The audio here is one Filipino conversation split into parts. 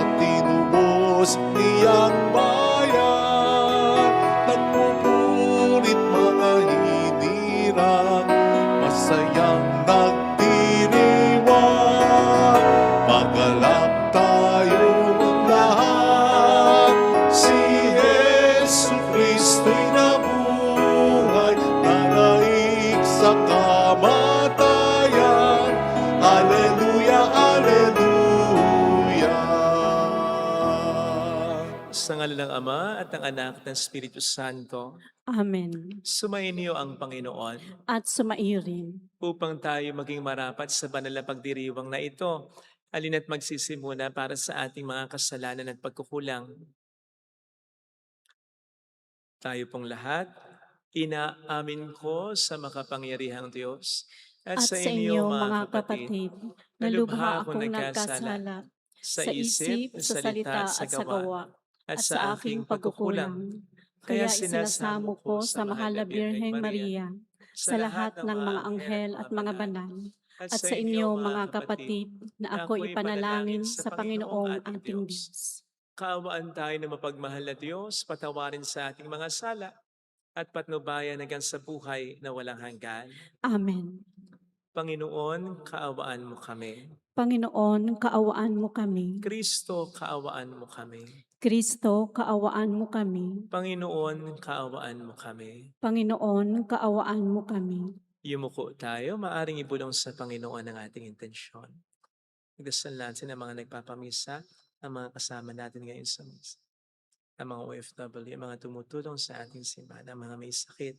sa tinubos niyang bayan. Nagpupulit mga hinirang, masayang nagdiriwang. Magalak tayong lahat, si Jesu Kristo'y nabuhay, nanaig sa kamatayan. Alleluia, alleluia. Sa ngalan ng Ama at ng Anak at ng Espiritu Santo, Amen. sumainyo ang Panginoon At sumairin. upang tayo maging marapat sa banal na pagdiriwang na ito. Halina't magsisimula para sa ating mga kasalanan at pagkukulang. Tayo pong lahat, inaamin ko sa makapangyarihang Diyos At sa inyo mga kapatid, na lubha akong nagkasala sa isip, sa salita at sa gawa, at sa aking pagkukulang. Kaya sinasamo ko sa mahal na Birheng Maria, sa lahat ng mga anghel at mga banal, at sa inyo mga kapatid, na ako ipanalangin sa Panginoong ating Diyos. Kaawaan tayo ng mapagmahal na Diyos, patawarin sa ating mga sala, at patnubayan hanggang sa buhay na walang hanggan. Amen. Panginoon, kaawaan mo kami. Panginoon, kaawaan mo kami. Kristo, kaawaan mo kami. Kristo, kaawaan mo kami. Panginoon, kaawaan mo kami. Panginoon, kaawaan mo kami. Yumuko tayo, maaring ibulong sa Panginoon ang ating intensyon. Nagdasal natin ang mga nagpapamisa, ang mga kasama natin ngayon sa misa. Ang mga OFW, ang mga tumutulong sa ating simbahan, ang mga may sakit,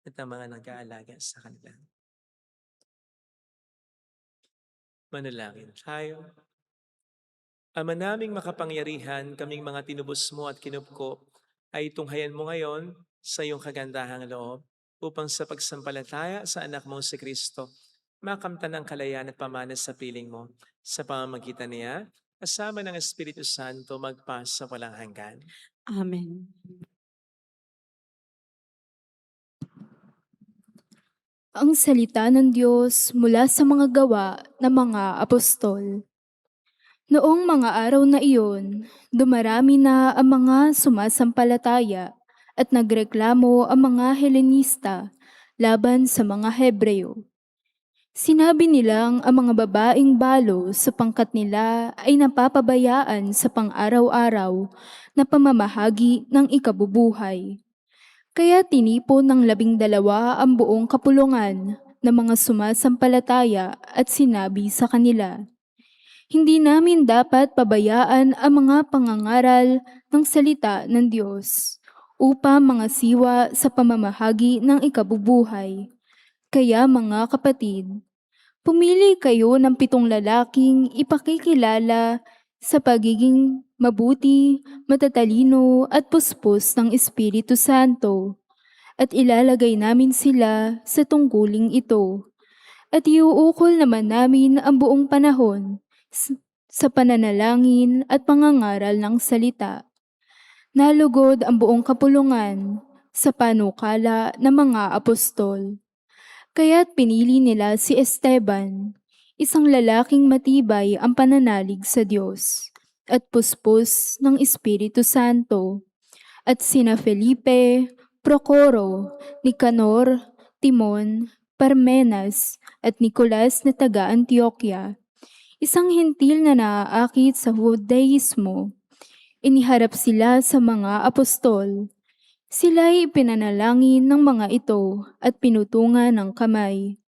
at ang mga nag-aalaga sa kanila. Manalangin tayo. Ama naming makapangyarihan, kaming mga tinubos mo at kinupko, ay tunghayan mo ngayon sa iyong kagandahang loob upang sa pagsampalataya sa anak mo si Kristo, makamtan ang kalayaan at pamanas sa piling mo. Sa pamamagitan niya, kasama ng Espiritu Santo, magpas sa walang hanggan. Amen. Ang salita ng Diyos mula sa mga gawa ng mga apostol. Noong mga araw na iyon, dumarami na ang mga sumasampalataya at nagreklamo ang mga Helenista laban sa mga Hebreo. Sinabi nilang ang mga babaeng balo sa pangkat nila ay napapabayaan sa pang-araw-araw na pamamahagi ng ikabubuhay. Kaya tinipon ng 12 ang buong kapulungan ng mga sumasampalataya at sinabi sa kanila, "Hindi namin dapat pabayaan ang mga pangangaral ng salita ng Diyos upang mga siwa sa pamamahagi ng ikabubuhay. Kaya mga kapatid, pumili kayo ng 7 lalaking ipakikilala sa pagiging mabuti, matatalino at puspos ng Espiritu Santo, at ilalagay namin sila sa tungkuling ito. At iuukol naman namin ang buong panahon sa pananalangin at pangangaral ng salita. Nalugod ang buong kapulungan sa panukala ng mga apostol. Kaya't pinili nila si Esteban, isang lalaking matibay ang pananalig sa Diyos at puspos ng Espiritu Santo, at sina Felipe, Procoro, Nicanor, Timon, Parmenas, at Nicolas na taga-Antioquia, isang hentil na naaakit sa Judaismo. Iniharap sila sa mga apostol. Sila'y ipinanalangin ng mga ito at pinutungan ng kamay.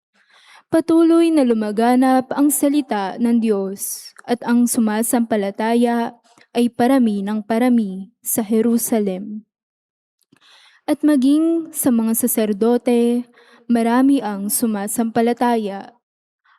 Patuloy na lumaganap ang salita ng Diyos at ang sumasampalataya ay parami ng parami sa Jerusalem. At maging sa mga saserdote, marami ang sumasampalataya.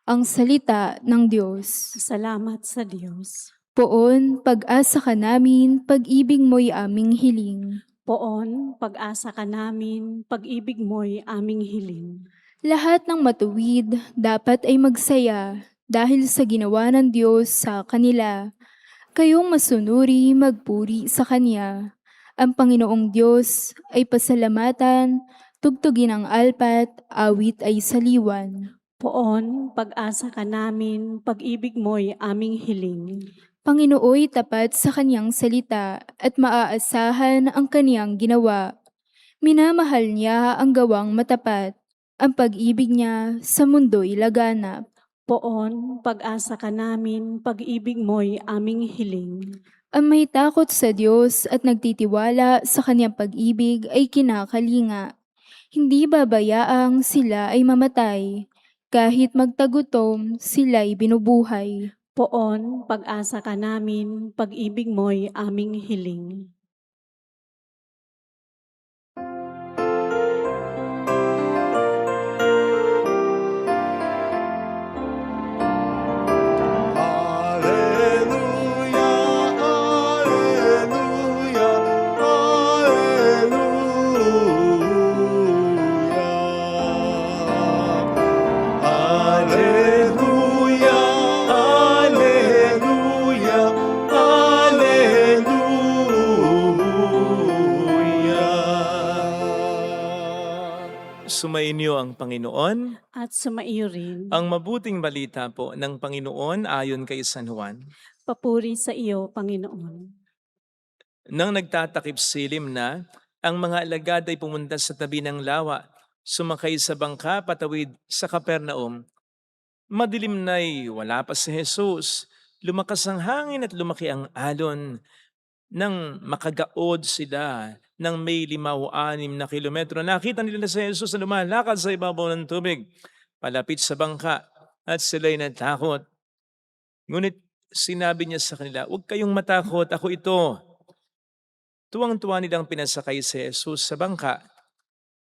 Ang salita ng Diyos. Salamat sa Diyos. Poon, pag-asa ka namin, pag-ibig mo'y aming hiling. Poon, pag-asa ka namin, pag-ibig mo'y aming hiling. Lahat ng matuwid dapat ay magsaya dahil sa ginawa ng Diyos sa kanila. Kayong masunuri, magpuri sa Kanya. Ang Panginoong Diyos ay pasalamatan, tugtugin ang alpat, awit ay saliwan. Poon, pag-asa ka namin, pag-ibig mo'y aming hiling. Panginooy tapat sa kanyang salita at maaasahan ang kaniyang ginawa. Minamahal niya ang gawang matapat. Ang pag-ibig niya sa mundo'y laganap. Poon, pag-asa ka namin, pag-ibig mo'y aming hiling. Ang may takot sa Diyos at nagtitiwala sa kanyang pag-ibig ay kinakalinga. Hindi babayaang sila ay mamatay. Kahit magtagutom, sila'y binubuhay. Poon, pag-asa ka namin, pag-ibig mo'y aming hiling. Alleluia, alleluia, alleluia. Alleluia, alleluia, alleluia. Sumainyo ang Panginoon. At sumaiyo rin, Ang mabuting balita po ng Panginoon ayon kay San Juan. papuri sa iyo, Panginoon. Nang nagtatakip silim na, ang mga alagad ay pumunta sa tabi ng lawa, sumakay sa bangka patawid sa Kapernaum. Madilim na'y wala pa si Jesus. Lumakas ang hangin at lumaki ang alon. Nang makagaod sila ng may 5 o 6 na kilometro, nakita nila na si Jesus na lumalakad sa ibabaw ng tubig, palapit sa bangka, at sila'y natakot. Ngunit sinabi niya sa kanila, "Huwag kayong matakot, ako ito." Tuwang-tuwa nilang pinasakay si Jesus sa bangka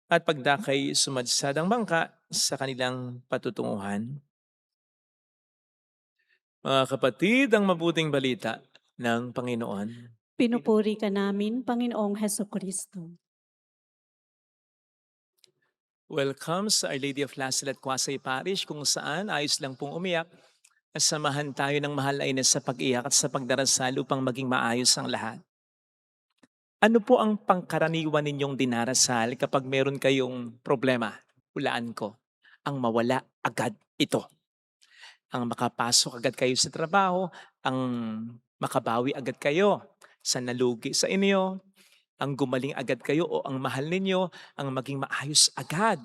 at pagdakay sumadsad ang bangka sa kanilang patutunguhan. Mga kapatid, ang mabuting balita ng Panginoon. Pinupuri ka namin, Panginoong Hesukristo. Welcome sa Our Lady of Lasalette Quasay Parish, kung saan ayos lang pong umiyak. Samahan tayo ng mahal ay sa pag-iyak at sa pagdarasal upang maging maayos ang lahat. Ano po ang pangkaraniwan ninyong dinarasal kapag meron kayong problema? Hulaan ko, ang mawala agad ito. Ang makapasok agad kayo sa trabaho, ang makabawi agad kayo sa nalugi sa inyo, ang gumaling agad kayo o ang mahal ninyo, ang maging maayos agad.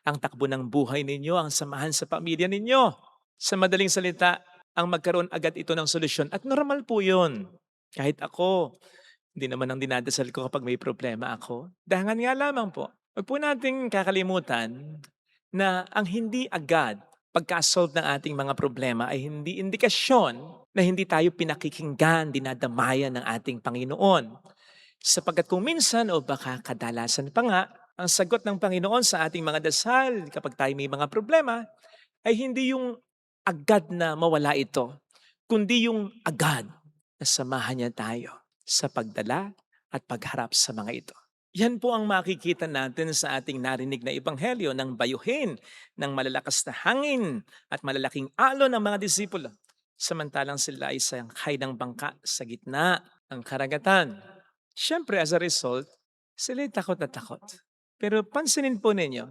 Ang takbo ng buhay ninyo, ang samahan sa pamilya ninyo. Sa madaling salita, ang magkaroon agad ito ng solusyon. At normal po yun. Kahit ako, hindi naman ang dinadasal ko kapag may problema ako. Dahangan nga lamang po. Huwag po nating kakalimutan na ang hindi agad pagka-solve ng ating mga problema ay hindi indikasyon na hindi tayo pinakikinggan, dinadamayan ng ating Panginoon. Sapagkat kung minsan o baka kadalasan pa nga, ang sagot ng Panginoon sa ating mga dasal kapag tayo may mga problema ay hindi yung agad na mawala ito, kundi yung agad na samahan niya tayo sa pagdala at pagharap sa mga ito. Yan po ang makikita natin sa ating narinig na ebanghelyo ng bayuhin ng malalakas na hangin at malalaking alon ng mga disipulo. Samantalang sila ay sangkay ng bangka sa gitna ng karagatan. Siyempre, as a result, sila ay takot na takot. Pero pansinin po ninyo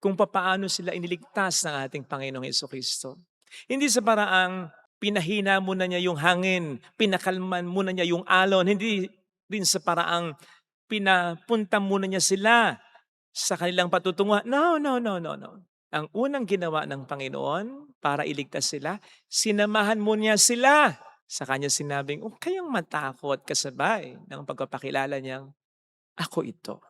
kung papaano sila iniligtas ng ating Panginoong Jesucristo. Hindi sa paraang pinahina muna niya yung hangin, pinakalman muna niya yung alon, hindi din sa paraang pinapunta muna niya sila sa kanilang patutunguhan. No. Ang unang ginawa ng Panginoon para iligtas sila, sinamahan mo niya sila. Sa kanya sinabing, "Huwag kayong matakot," kasabay ng pagpapakilala niyang, "Ako ito."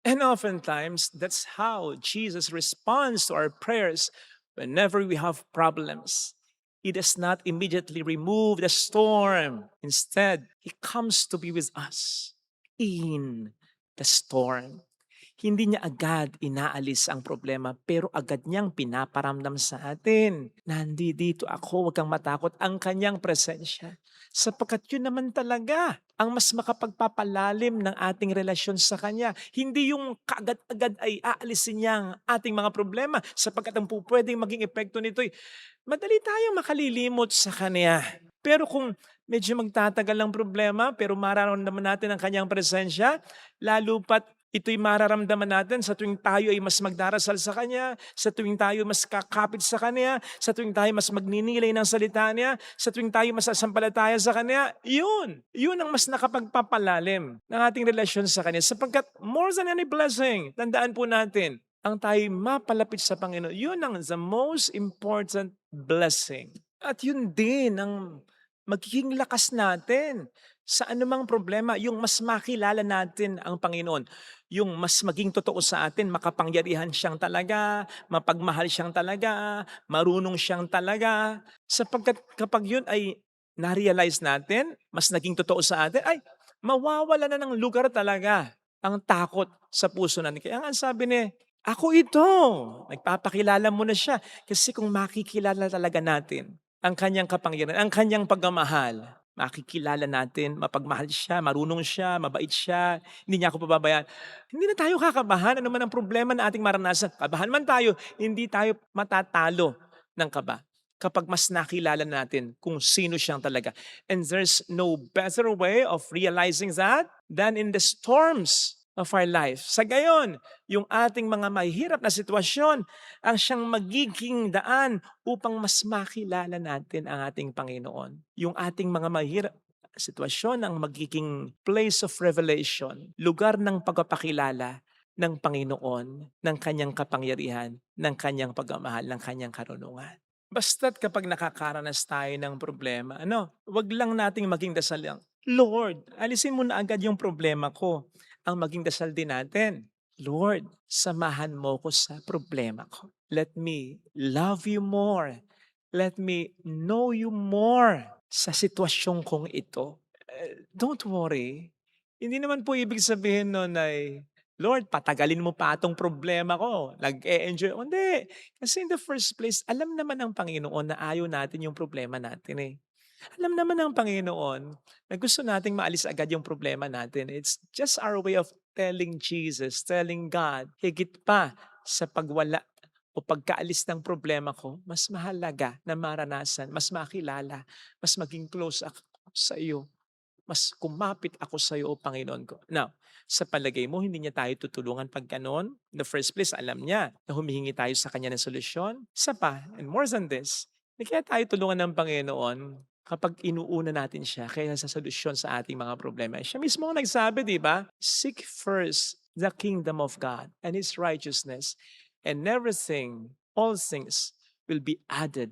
And oftentimes, that's how Jesus responds to our prayers whenever we have problems. He does not immediately remove the storm. Instead, He comes to be with us in the storm. Hindi niya agad inaalis ang problema, pero agad niyang pinaparamdam sa atin. Nandito ako, huwag kang matakot, ang kanyang presensya. Sapagkat yun naman talaga ang mas makapagpapalalim ng ating relasyon sa Kanya. Hindi yung kaagad-agad ay aalisin niya ang ating mga problema, sapagkat ang pwedeng maging epekto nito'y madali tayong makalilimot sa Kanya. Pero kung medyo magtatagal ang problema, pero mararamdaman natin ang Kanyang presensya, lalo pat Ito'y mararamdaman natin sa tuwing tayo ay mas magdarasal sa Kanya, sa tuwing tayo mas kakapit sa Kanya, sa tuwing tayo mas magninilay ng salita niya, sa tuwing tayo mas sasampalataya sa Kanya. Yun ang mas nakapagpapalalim ng ating relasyon sa Kanya. Sapagkat more than any blessing, tandaan po natin, ang tayo mapalapit sa Panginoon, yun ang the most important blessing. At yun din ang magiging lakas natin sa anumang problema, yung mas makilala natin ang Panginoon. Yung mas maging totoo sa atin, makapangyarihan siyang talaga, mapagmahal siyang talaga, marunong siyang talaga. Sapagkat kapag yun ay na-realize natin, mas naging totoo sa atin, ay mawawala na ng lugar talaga ang takot sa puso natin. Kaya nga sabi ni, ako ito. Nagpapakilala mo na siya. Kasi kung makikilala talaga natin ang kanyang kapangyarihan, ang kanyang pagmamahal, makikilala natin, mapagmahal siya, marunong siya, mabait siya, hindi niya ako pababayaan. Hindi na tayo kakabahan, ano man ang problema na ating maranasan. Kabahan man tayo, hindi tayo matatalo ng kaba kapag mas nakilala natin kung sino siyang talaga. And there's no better way of realizing that than in the storms of our life. Sa gayon, yung ating mga mahihirap na sitwasyon ang siyang magiging daan upang mas makilala natin ang ating Panginoon. Yung ating mga mahirap na sitwasyon ang magiging place of revelation, lugar ng pagpapakilala ng Panginoon, ng kanyang kapangyarihan, ng kanyang pagmamahal, ng kanyang karunungan. Basta't kapag nakakaranas tayo ng problema, wag lang nating maging dasal lang, Lord, alisin mo na agad yung problema ko. Ang maging dasal din natin, Lord, samahan mo ko sa problema ko. Let me love you more. Let me know you more sa sitwasyon kong ito. Don't worry. Hindi naman po ibig sabihin nun ay, Lord, patagalin mo pa itong problema ko. Nag-e-enjoy. Hindi. Kasi in the first place, alam naman ng Panginoon na ayaw natin yung problema natin eh. Alam naman ng Panginoon na gusto nating maalis agad yung problema natin. It's just our way of telling Jesus, telling God, higit pa sa pagwala o pagkaalis ng problema ko, mas mahalaga na maranasan, mas makilala, mas maging close ako sa iyo. Mas kumapit ako sa iyo, O Panginoon ko. Now, sa palagay mo, hindi niya tayo tutulungan pag ganon? In the first place, alam niya na humihingi tayo sa kanya ng solusyon. Isa pa, and more than this, hindi kaya tayo tulungan ng Panginoon kapag inuuna natin siya kaya sa solusyon sa ating mga problema. Siya mismo ang nagsabi, di ba? Seek first the kingdom of God and His righteousness, and everything, all things will be added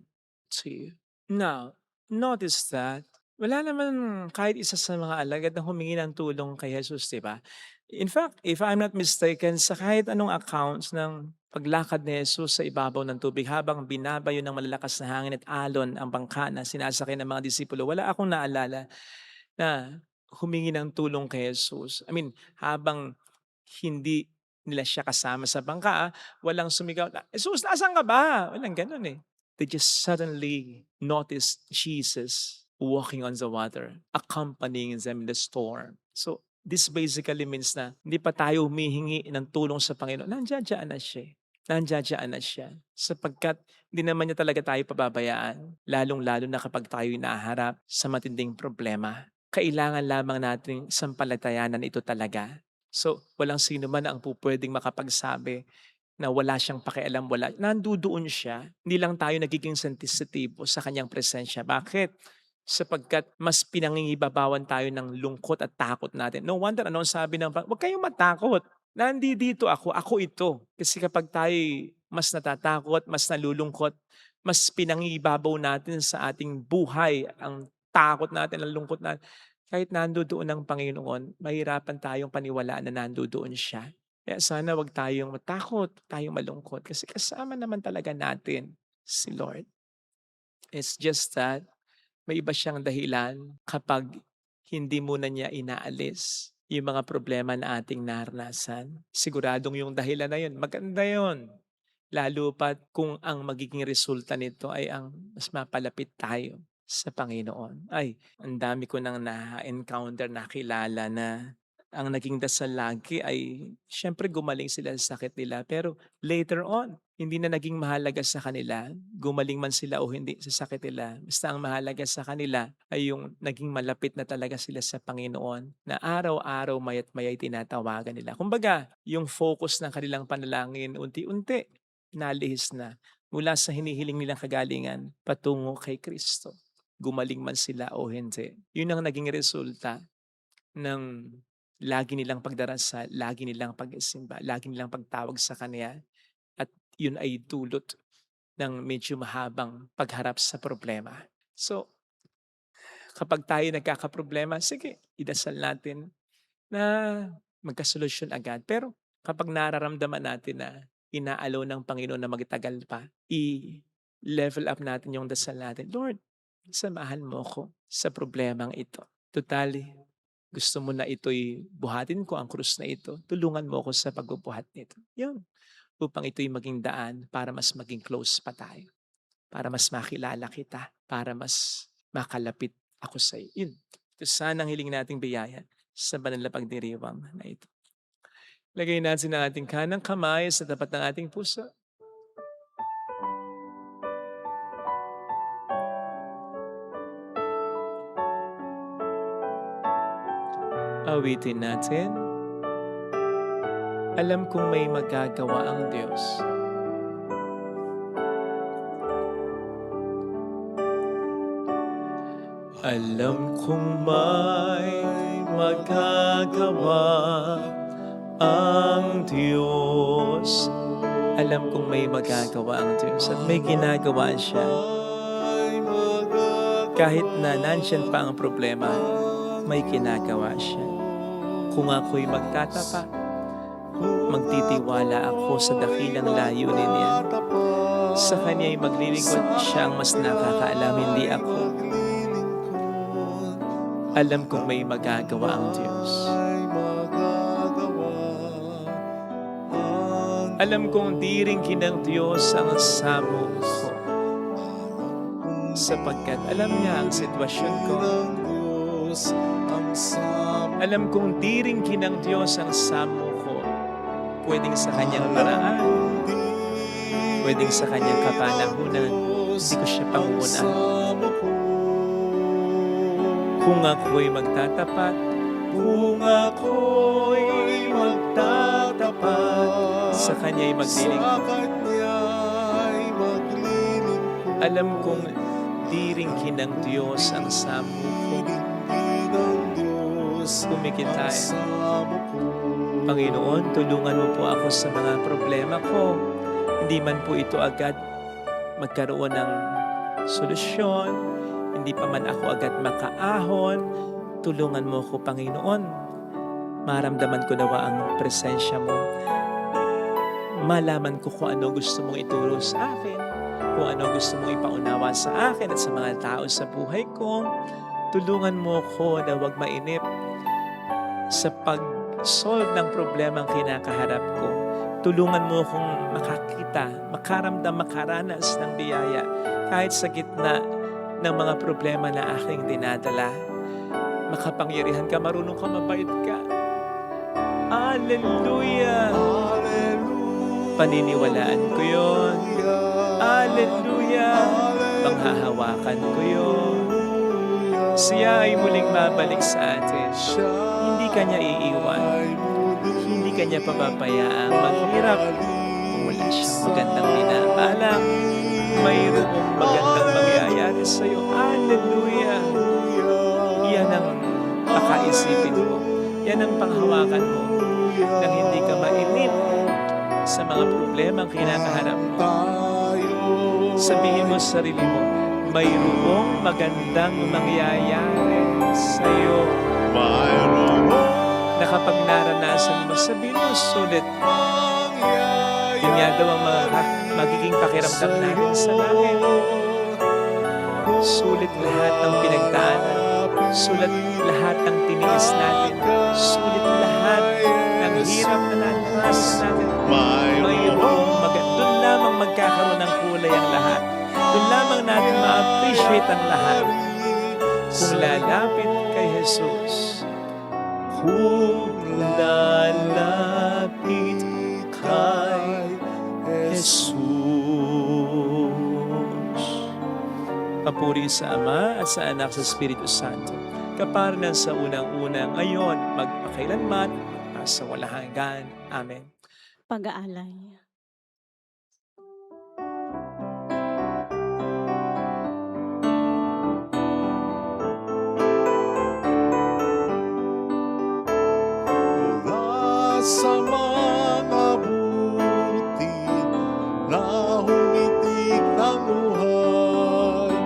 to you. Now, notice that wala naman kahit isa sa mga alagad na humingi ng tulong kay Jesus, di ba? In fact, if I'm not mistaken, sa kahit anong accounts ng paglakad ni Jesus sa ibabaw ng tubig habang binabayo ng malalakas na hangin at alon ang bangka na sinasakay ng mga disipulo, wala akong naalala na humingi ng tulong kay Jesus. I mean, habang hindi nila siya kasama sa bangka, walang sumigaw, Jesus, nasaan ka ba? Walang ganun eh. They just suddenly noticed Jesus walking on the water, accompanying them in the storm. So, this basically means na hindi pa tayo humihingi ng tulong sa Panginoon. Nandiyan na siya. Nandiyan na siya. Sapagkat hindi naman niya talaga tayo pababayaan. Lalong-lalo na kapag tayo naharap sa matinding problema. Kailangan lamang natin sampalatayanan ito talaga. So, walang sino man ang pupwedeng makapagsabi na wala siyang pakialam, wala. Nandoon siya. Hindi lang tayo nagiging sensitibo sa kanyang presensya. Bakit? Sapagkat mas pinangingibabawan tayo ng lungkot at takot natin. No wonder ano ang sabi ng huwag kayong matakot. Nandito ako ito. Kasi kapag tayo mas natatakot, mas nalulungkot, mas pinangingibabaw natin sa ating buhay ang takot natin, ang lungkot natin. Kahit nandoon ang Panginoon, mahirapan tayong paniwalaan na nandoon siya. Kaya sana wag tayong matakot, tayong malungkot kasi kasama naman talaga natin si Lord. It's just that may iba siyang dahilan kapag hindi muna niya inaalis yung mga problema na ating naranasan. Siguradong yung dahilan na yun, maganda yun. Lalo pat kung ang magiging resulta nito ay ang mas mapalapit tayo sa Panginoon. Ay, ang dami ko nang na-encounter, nakilala na ang naging dasal lagi ay siyempre gumaling sila sa sakit nila. Pero later on, hindi na naging mahalaga sa kanila, gumaling man sila o hindi sa sakit nila. Basta ang mahalaga sa kanila ay yung naging malapit na talaga sila sa Panginoon na araw-araw maya't maya'y tinatawagan nila. Kumbaga, yung focus ng kanilang panalangin unti-unti nalihis na mula sa hinihiling nilang kagalingan patungo kay Kristo. Gumaling man sila o hindi. Yun ang naging resulta ng lagi nilang pagdarasal, lagi nilang pagsimba, lagi nilang pagtawag sa Kanya, at yun ay dulot ng medyo mahabang pagharap sa problema. So, kapag tayo nagkakaproblema, sige, idasal natin na magkasolusyon agad. Pero kapag nararamdaman natin na inaalaw ng Panginoon na magtagal pa, i-level up natin yung dasal natin. Lord, samahan mo ko sa problemang ito. Totally, gusto mo na ito'y buhatin ko ang krus na ito. Tulungan mo ako sa pagbubuhat nito. Yun. Upang ito'y maging daan para mas maging close pa tayo. Para mas makilala kita. Para mas makalapit ako sa iyo. Yun. Ito sana ang hiling nating biyaya sa banal na pagdiriwang na ito. Lagay natin ang ating kanang kamay sa tapat ng ating puso. Awitin natin. Alam kong may magagawa ang Diyos. Alam kong may magagawa ang Diyos. Alam kong may magagawa ang Diyos at may ginagawa siya. Kahit na nandyan pa ang problema, may ginagawa siya. Kung ako'y magtatapa, magtitiwala ako sa dakilang layunin niya. Sa Kanya'y maglilingkod, siya ang mas nakakaalam, hindi ako. Alam kong may magagawa ang Diyos. Alam kong di rin kinang Diyos ang samo ko. Sapagkat alam niya ang sitwasyon ko. Alam kong di rin kinang Diyos ang samo ko. Pwedeng sa Kanyang paraan, pwedeng sa Kanyang kapanahunan, hindi ko siya pangunahan. Kung ako'y magtatapat, sa Kanya'y maglilingkod. Alam kong di rin kinang Diyos ang samo ko. Pumikit tayo. Panginoon, tulungan mo po ako sa mga problema ko. Hindi man po ito agad magkaroon ng solusyon. Hindi pa man ako agad makaahon. Tulungan mo ko, Panginoon. Maramdaman ko nawa ang presensya mo. Malaman ko kung ano gusto mong ituro sa akin. Kung ano gusto mong ipaunawa sa akin at sa mga tao sa buhay ko. Tulungan mo ko na huwag mainip sa pag-solve ng problema ang kinakaharap ko. Tulungan mo akong makakita, makaramdam, makaranas ng biyaya kahit sa gitna ng mga problema na aking dinadala. Makapangyarihan ka, marunong ka, mabait ka. Hallelujah! Paniniwalaan ko yun. Hallelujah! Panghahawakan ko yun. Siya ay muling babalik sa atin. Hindi Kanya iiwan. Hindi Kanya pababayaang maghirap kung wala siyang magandang binabalak. Mayroong magandang mangyayari sa iyo. Hallelujah! Yan ang pakaisipin mo. Yan ang panghawakan mo. Nang hindi ka mainip sa mga problema ang kinakaharap mo. Sabihin mo sa sarili mo, mayroong magandang mangyayari sa iyo. Na kapag naranasan mo, sabihin mo, sulit. Yun nga daw ang magiging pakiramdam natin sa langit. Sulit lahat ng pinagdaanan. Sulit lahat ng tiniis natin. Sulit lahat ng hirap na naranasan natin. Mayroong doon lamang magkakaroon ng kulay ang lahat. Doon lamang natin ma-appreciate ang lahat. Kung lalapit kay Jesus. akong lalapit kay Jesus. Papuri sa Ama at sa Anak sa Espiritu Santo, kapara na sa unang-unang ngayon, magpakailanman, at sa walang hanggan. Amen. Pag-aalay. Mula sa mga butil na humitig ng luhay,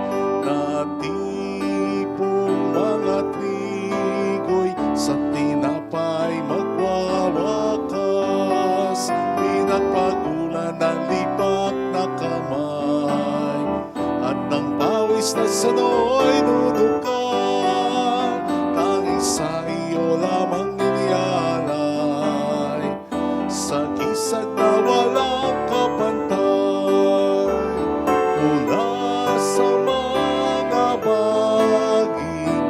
natipong mga trigo'y sa tinapay magwawakas, pinagpagulan ng lipak na kamay, at ng pawis na sano'y nunukan, tanging sa iyo lamang inialay, sa gisag na walang kapantay, mula sa mga baging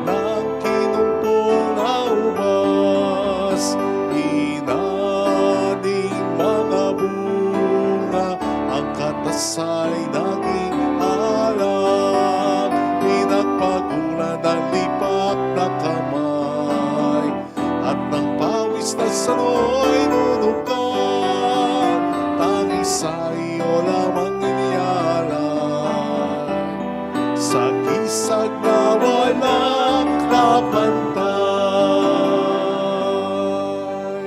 ng kinumpong na ubas, inaning mga bunga, ang katasay naging alam, pinagpagulan ng lipak na kamay, at ng pawis na sano'y nunukan, tanging sa iyo lamang inialay, sa gisag na walang kapantay.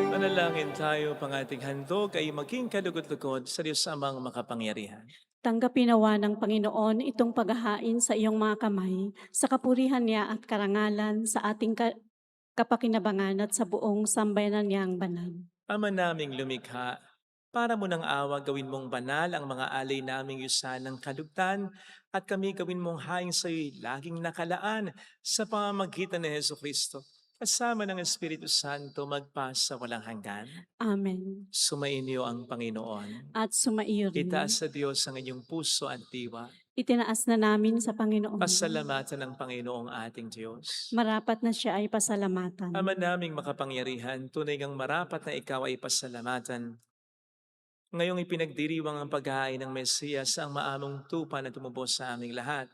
Manalangin tayo, pang ating handog ay maging kalugot-lugod sa Diyos Amang makapangyarihan. Tanggapin nawa ng Panginoon itong paghahain sa iyong mga kamay, sa kapurihan niya at karangalan sa ating kapakinabangan at sa buong sambayanan niyang banal. Ama naming lumikha, para mo ng awa gawin mong banal ang mga alay naming yusan ng kalugtan, at kami gawin mong haing sa iyo'y laging nakalaan sa pamamagitan ni Jesucristo. Kasama ng Espiritu Santo magpasa walang hanggan. Amen. Sumainyo ang Panginoon. At sumaiyo rin. Itaas sa Diyos ang inyong puso at diwa. Itinaas na namin sa Panginoon. Pasalamatan ng Panginoong ating Diyos. Marapat na siya ay pasalamatan. Ama naming makapangyarihan, tunay ngang marapat na ikaw ay pasalamatan. Ngayong ipinagdiriwang ang paghahain ng Mesiyas, ang maamong tupa na tumubos sa aming lahat.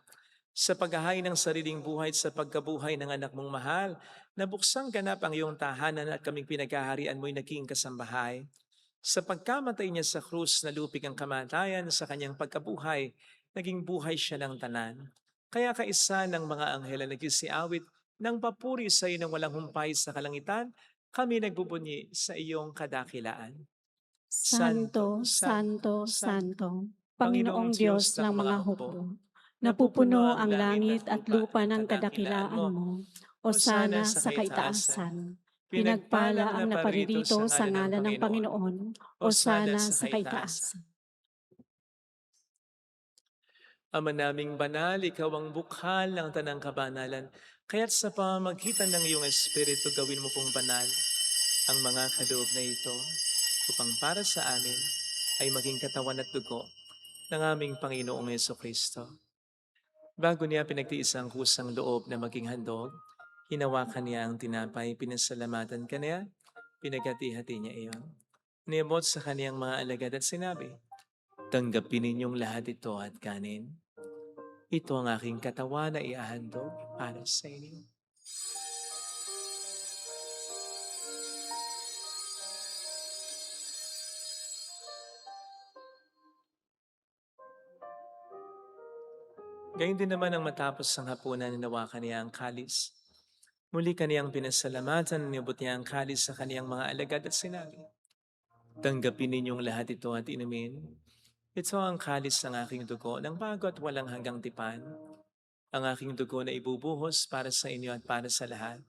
Sa paghahain ng sariling buhay at sa pagkabuhay ng anak mong mahal, nabuksang ganap ang iyong tahanan at kaming pinaghaharian mo'y naging kasambahay. Sa pagkamatay niya sa krus, nalupig ang kamatayan, sa kanyang pagkabuhay, naging buhay siya ng tanan. Kaya kaisa ng mga anghel na nagsisiawit ng papuri sa iyo ng walang humpay sa kalangitan, kami nagbubunyi sa iyong kadakilaan. Santo, Santo, Santo, Panginoong Diyos ng mga hukbo, napupuno ang langit at lupa ng kadakilaan mo, o sana sa kaitaasan. Pinagpala ang naparirito sa ngalan ng Panginoon, o sana sa kaitaasan. Ama naming banal, ikaw ang bukhal ng tanang kabanalan, kaya't sa pamamagitan ng iyong Espiritu gawin mo pong banal ang mga kaloob na ito, upang para sa amin ay maging katawan at dugo ng aming Panginoong Jesucristo. Bago niya pinagtiis ang kusang loob na maging handog, hinawakan niya ang tinapay, pinasalamatan ka niya, pinaghati-hati niya iyon. Niabot sa kaniyang mga alagad at sinabi, tanggapin ninyong lahat ito at kanin. Ito ang aking katawan na iahandog para sa inyo. Gayun din naman ang matapos ang hapunan, ninawakan niya ang kalis. Muli kaniyang pinasalamatan, niabot niya ang kalis sa kaniyang mga alagad at sinabi, tanggapin ninyong lahat ito at inumin. Ito ang kalis ng aking dugo ng bago at walang hanggang tipan. Ang aking dugo na ibubuhos para sa inyo at para sa lahat,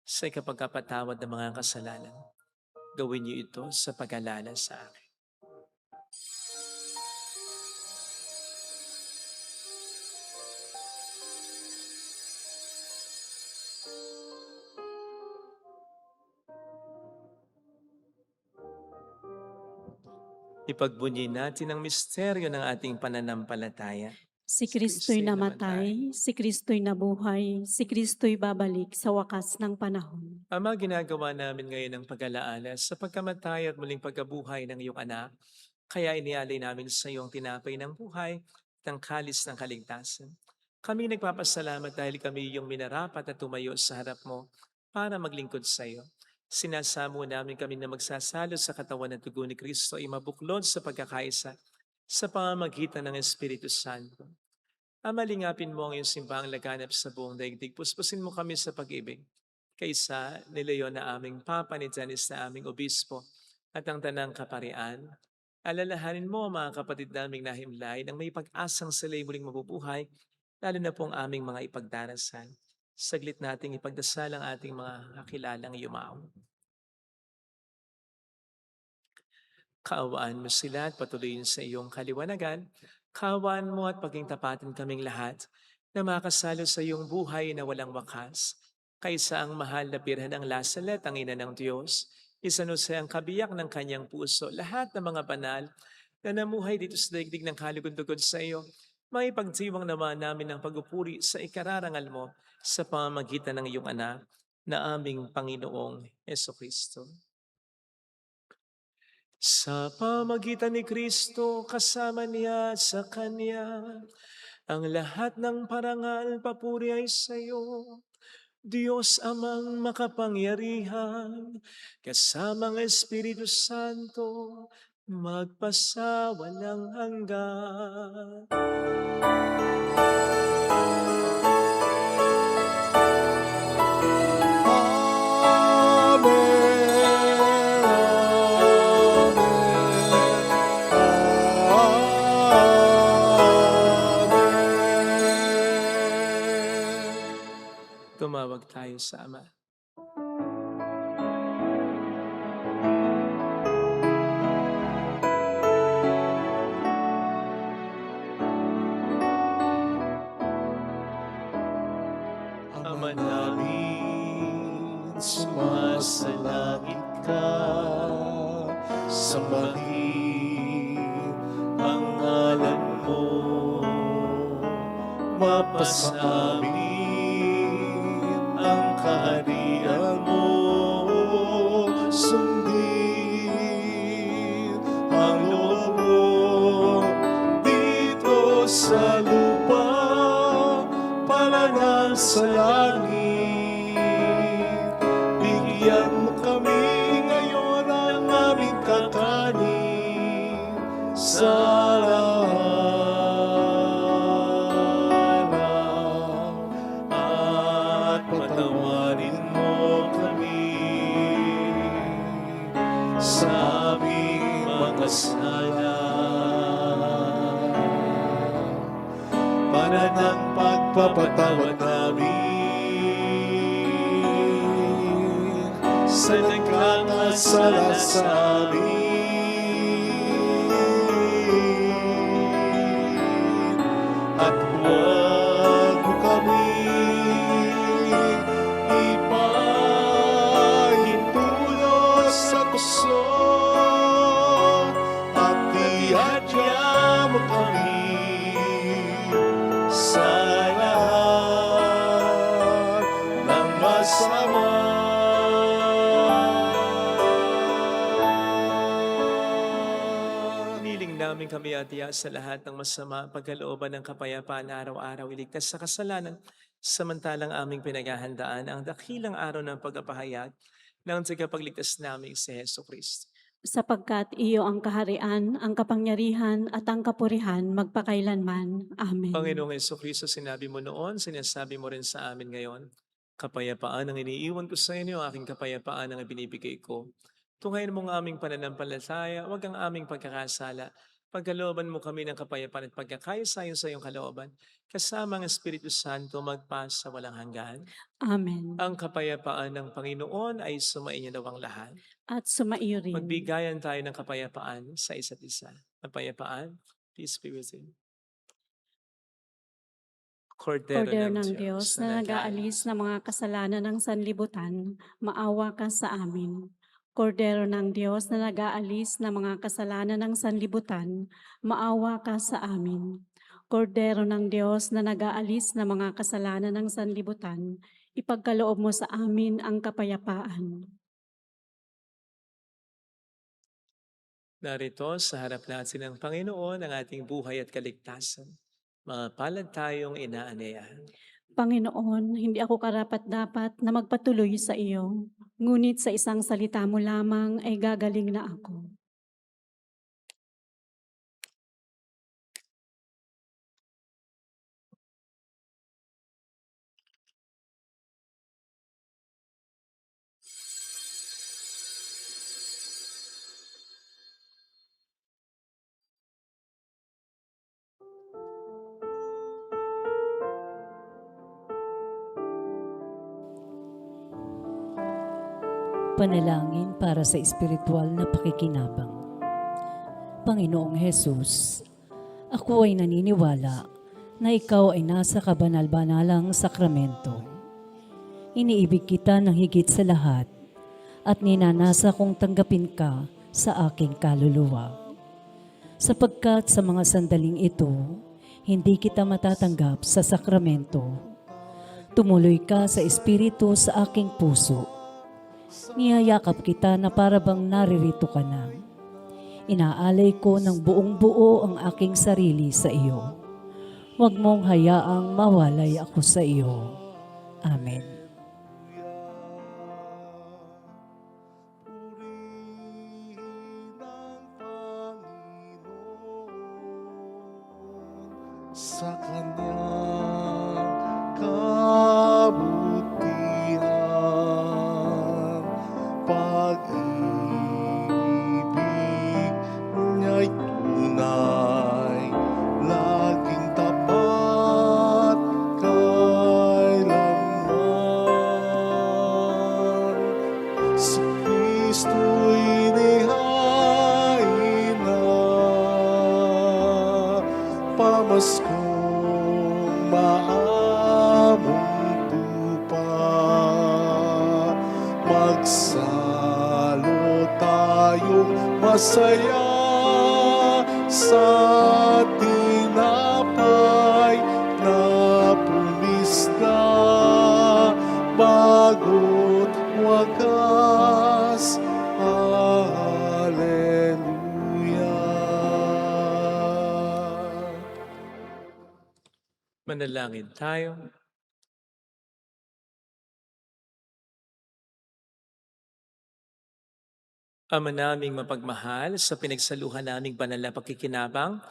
sa ikapagkapatawad ng mga kasalanan. Gawin niyo ito sa pag-alala sa akin. Ipagbunyi natin ang misteryo ng ating pananampalataya. Si Kristo'y namatay, si Kristo'y nabuhay, si Kristo'y babalik sa wakas ng panahon. Ama, ginagawa namin ngayon ang pag-alaala sa pagkamatay at muling pagkabuhay ng iyong anak. Kaya inialay namin sa iyong tinapay ng buhay at ang kalis ng kaligtasan. Kami nagpapasalamat dahil kami iyong minarapat at tumayo sa harap mo para maglingkod sa iyo. Sinasamo namin kami na magsasalo sa katawan at dugo ni Kristo ay mabuklod sa pagkakaisa sa pamamagitan ng Espiritu Santo. Ama, lingapin mo ang iyong simbahang laganap sa buong daigdig. Puspusin mo kami sa pag-ibig. Kaysa ni Leon na aming Papa, ni Janice na aming Obispo, at ang Tanang Kaparian. Alalahanin mo ang mga kapatid naming nahimlay nang may pag-asang sila'y muling mabubuhay, lalo na po ang aming mga ipagdarasal. Saglit nating ipagdasal ang ating mga kakilalang yumao. Kaawaan mo sila at patuloyin sa iyong kaliwanagan. Kaawaan mo at paging tapatin kaming lahat na makasalo sa iyong buhay na walang wakas. Kaysa ang mahal na birhen ng Lasalet, ang ina ng Diyos, isanusay ang kabiyak ng kanyang puso, lahat ng mga banal na namuhay dito sa daigdig ng kalugod-lugod sa iyo, may pagdiwang naman namin ng pagupuri sa ikararangal mo sa pamamagitan ng iyong anak na aming Panginoong Jesucristo. Sa pamamagitan ni Kristo, kasama niya at sa Kanya, ang lahat ng parangal papuri ay sa iyo, Diyos Amang makapangyarihan, kasamang Espiritu Santo, magpasawalang hanggan. Tumawag tayo sa Ama. Ama namin, sumasalangit ka, sambahin ang ngalan mo, mapasamin ang kaharian mo, sundin ang loob mo dito sa lupa para nang sa langit. Bigyan mo kami ngayon ang aming kakanin sa araw-araw, at patawarin mo kami sa aming mga sala, para ng pagpapatawad namin sa nagkakasala sa amin. At huwag mo kami ipahintulot sa kusot, at ihadya mo kami sa lahat ng masama. Hiniling namin kami atiya sa lahat ng masama, pagkalooban ng kapayapaan na araw-araw, iligtas sa kasalanan, samantalang aming pinaghahandaan ang dakilang araw ng pagpapahayag ng tagapagligtas naming si Hesus Kristo. Sapagkat iyo ang kaharian, ang kapangyarihan at ang kapurihan magpakailanman. Amen. Panginoong Jesucristo, sinabi mo noon, sinasabi mo rin sa amin ngayon, kapayapaan ang iniiwan ko sa inyo, aking kapayapaan ang ibinibigay ko. Tunghayin mo ang aming pananampalataya, huwag ang aming pagkakasala. Pagkalooban mo kami ng kapayapaan at pagkakaisa sa iyong kalooban, kasama ang Espiritu Santo magpas sa walang hanggan. Amen. Ang kapayapaan ng Panginoon ay sumainyo daw ang lahat. At sumaiyo rin. Magbigayan tayo ng kapayapaan sa isa't isa. Kapayapaan, peace be with you. Kordero ng Diyos na nag-aalis ng mga kasalanan ng sanlibutan, maawa ka sa amin. Kordero ng Diyos na nag-aalis ng mga kasalanan ng sanlibutan, maawa ka sa amin. Kordero ng Diyos na nag-aalis ng mga kasalanan ng sanlibutan, ipagkaloob mo sa amin ang kapayapaan. Narito sa harap natin ng Panginoon ang ating buhay at kaligtasan. Mga palad tayong inaanyayahan. Panginoon, hindi ako karapat-dapat na magpatuloy sa iyo, ngunit sa isang salita mo lamang ay gagaling na ako. Panalangin para sa espiritual na pakikinabang. Panginoong Hesus, ako ay naniniwala na ikaw ay nasa kabanal-banalang sakramento. Iniibig kita ng higit sa lahat at ninanasa kong tanggapin ka sa aking kaluluwa. Sapagkat sa mga sandaling ito, hindi kita matatanggap sa sakramento. Tumuloy ka sa espiritu sa aking puso. Niyayakap kita na para bang naririto ka na. Inaalay ko ng buong buo ang aking sarili sa iyo. Huwag mong hayaang mawalay ako sa iyo. Amen. Purihin ang Panginoon sa kanyang kabutihan. Pag-ibig niya'y tunay, laging tapat kailanman. Si Kristo'y nihain na pamaskong maamong tupa. Magsalo tayong masaya sa tinapay na pulis na bago't wagas. Hallelujah. Manalangin tayo. Ama naming mapagmahal, sa pinagsaluhan naming banal na pagkikinabang,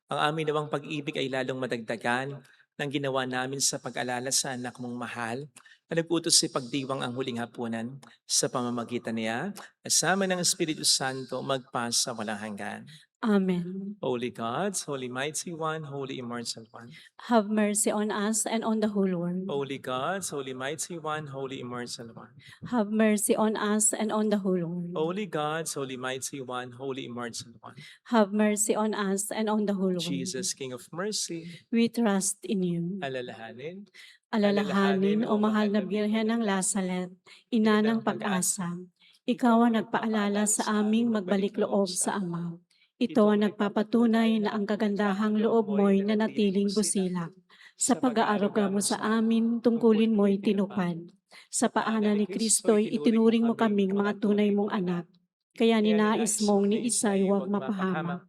ang aming nawang pag-ibig ay lalong madagdagan ng ginawa namin sa pag-alala sa anak mong mahal na nag-utos si pagdiwang ang huling hapunan sa pamamagitan niya, kasama ng Espiritu Santo magpasa walang hanggan. Amen. Holy God, Holy Mighty One, Holy Immortal One. Have mercy on us and on the whole world. Holy God, Holy Mighty One, Holy Immortal One. Have mercy on us and on the whole world. Holy God, Holy Mighty One, Holy Immortal One. Have mercy on us and on the whole world. Jesus, King of Mercy, We trust in you. alalahanin. Alalahanin, o mahal na Birhen ng Lazaret, ina ng pag-asa, ikaw ang nagpaalala sa aming magbalik loob sa Ama. Ito ang nagpapatunay na ang kagandahang loob mo'y nanatiling busilak. Sa pag-aaruga mo sa amin, tungkulin mo'y tinupad. Sa paanan ni Kristo'y itinuring mo kaming mga tunay mong anak. Kaya ninais mong ni Isay huwag mapahamak.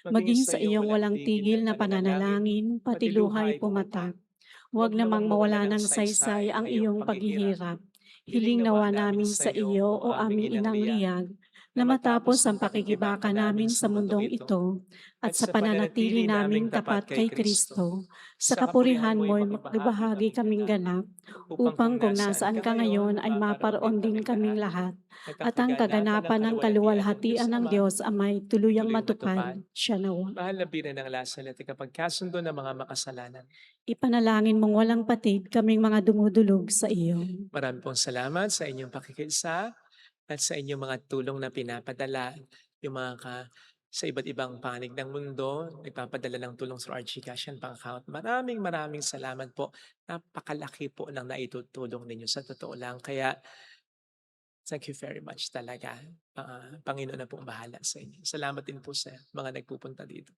Maging sa iyong walang tigil na pananalangin, pati luhay pumatak. Huwag namang mawala ng saysay ang iyong paghihirap. Hiling nawa namin sa iyo, o aming inang liyag, na matapos ang pakikibaka namin sa mundong ito, at sa pananatili naming tapat kay Kristo, sa kapurihan mo'y magbahagi kaming ganap, upang kung nasaan ka ngayon ay maparoon din kaming lahat, at ang kaganapan ng kaluwalhatian ng Diyos Amay tuluyang matupad, siya nawa. Mahal na Birhen ng Lazaret, kapag kasundo ng mga makasalanan. Ipanalangin mong walang patid kaming mga dumudulog sa iyo. Marami pong salamat sa inyong pakikiisa at sa inyong mga tulong na pinapadala. Yung sa iba't ibang panig ng mundo, nagpapadala ng tulong sa our GCash and bank account. Maraming salamat po. Napakalaki po ng naitutulong ninyo sa totoo lang. Kaya thank you very much talaga. Panginoon na pong bahala sa inyo. Salamat din po sa mga nagpupunta dito.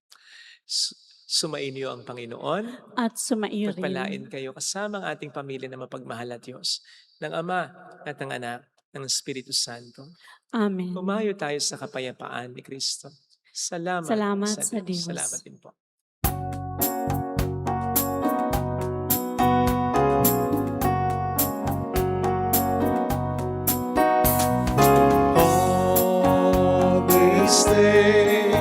Sumainyo ang Panginoon. At sumaiyo Pagpalain rin. kayo kasama ang ating pamilya na mapagmahal at Diyos, ng Ama at ng Anak, ng Espiritu Santo. Amen. Humayo tayo sa kapayapaan ni Kristo. Salamat, Salamat sa Diyos. Salamat din po. On this day,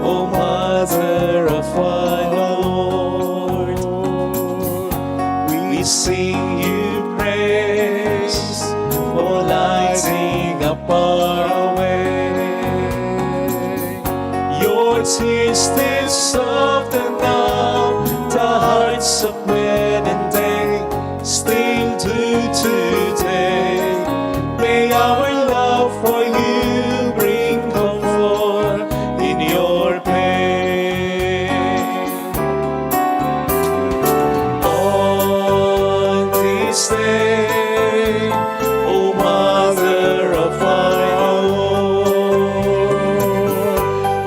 O Mother of our Lord, we sing you praise for lighting up our way. Your tears they soften now the hearts of men and they still do today. May our love for you bring comfort in your pain. On this day, O Mother of our Lord,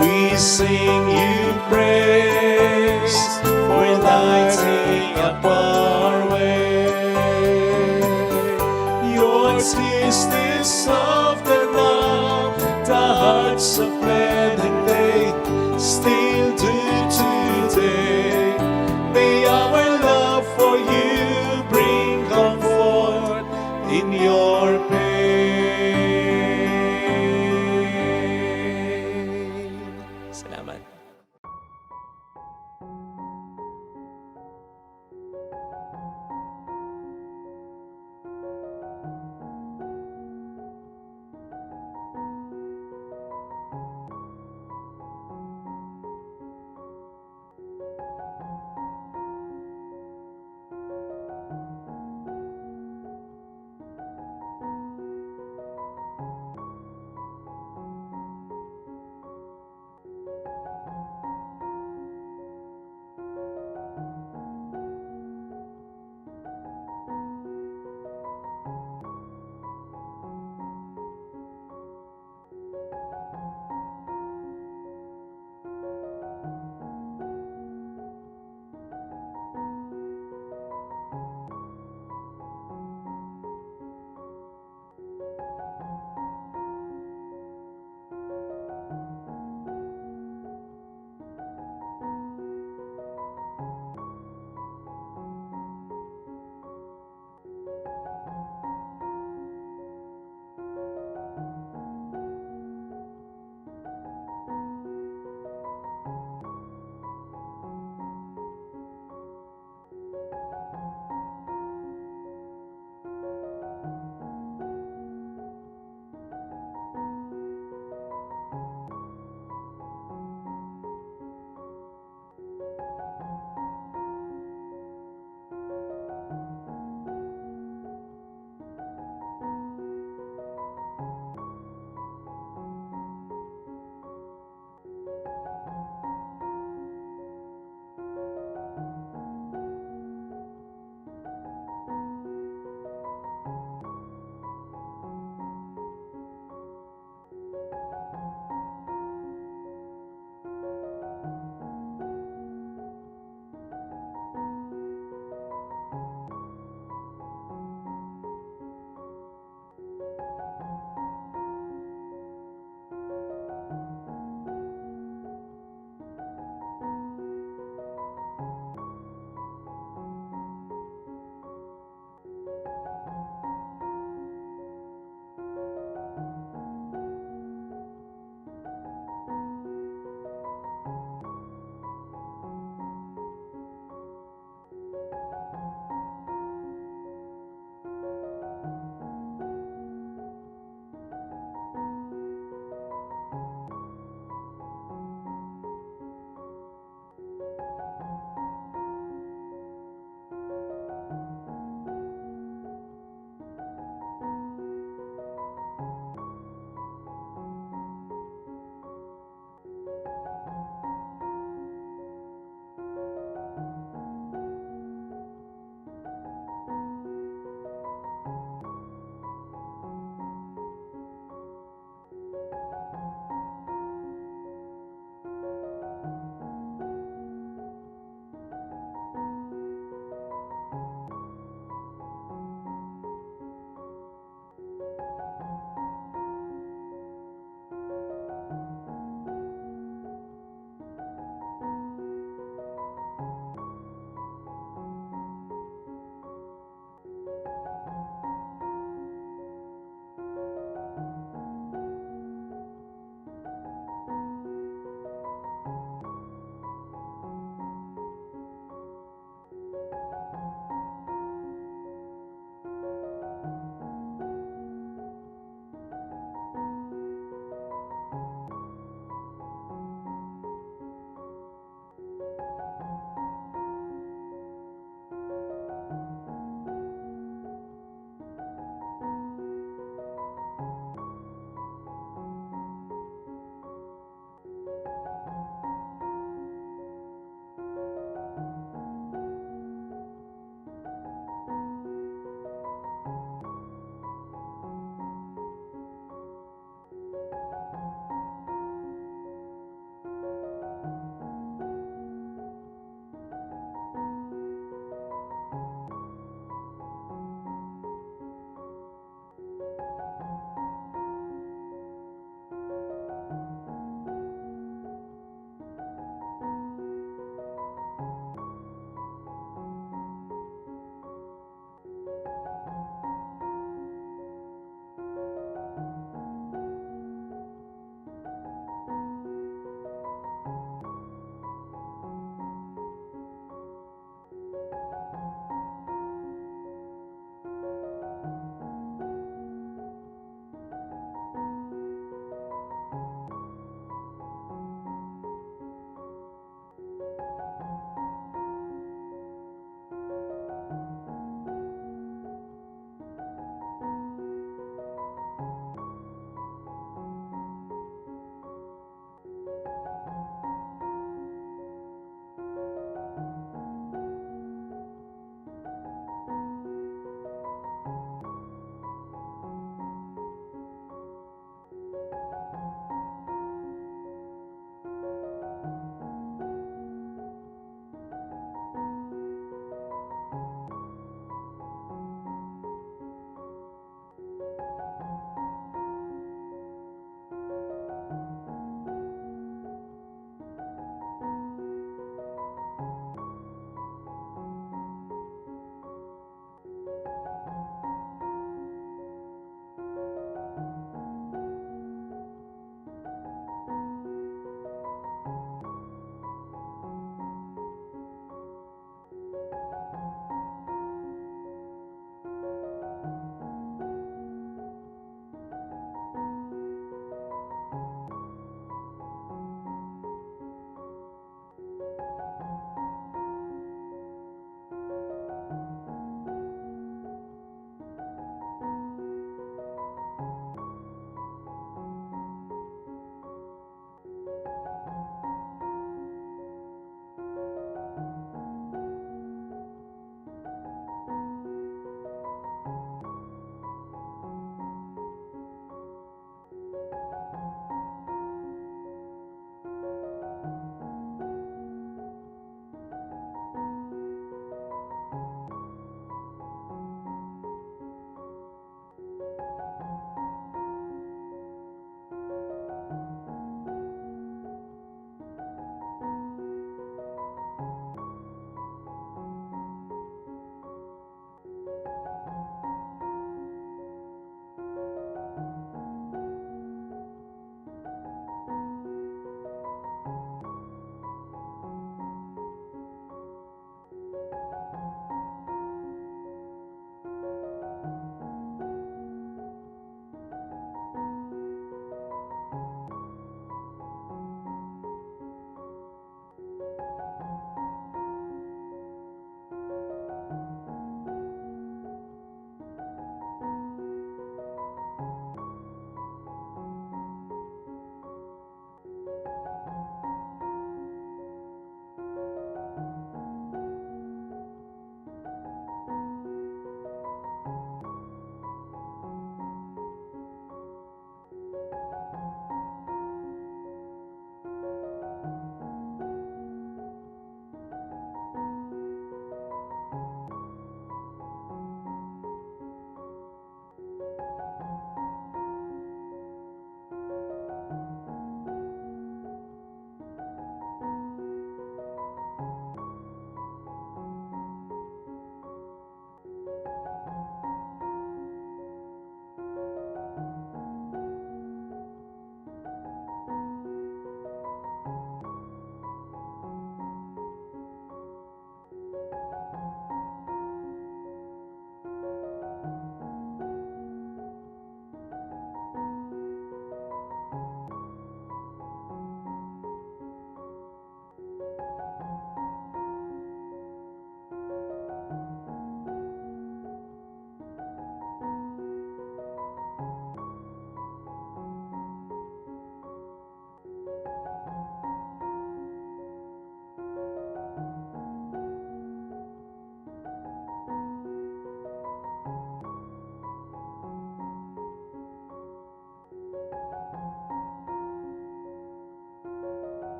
we sing you praise for lighting up our way. Your tears they soften now the hearts of men and they still do today. May our love for you bring comfort in your pain.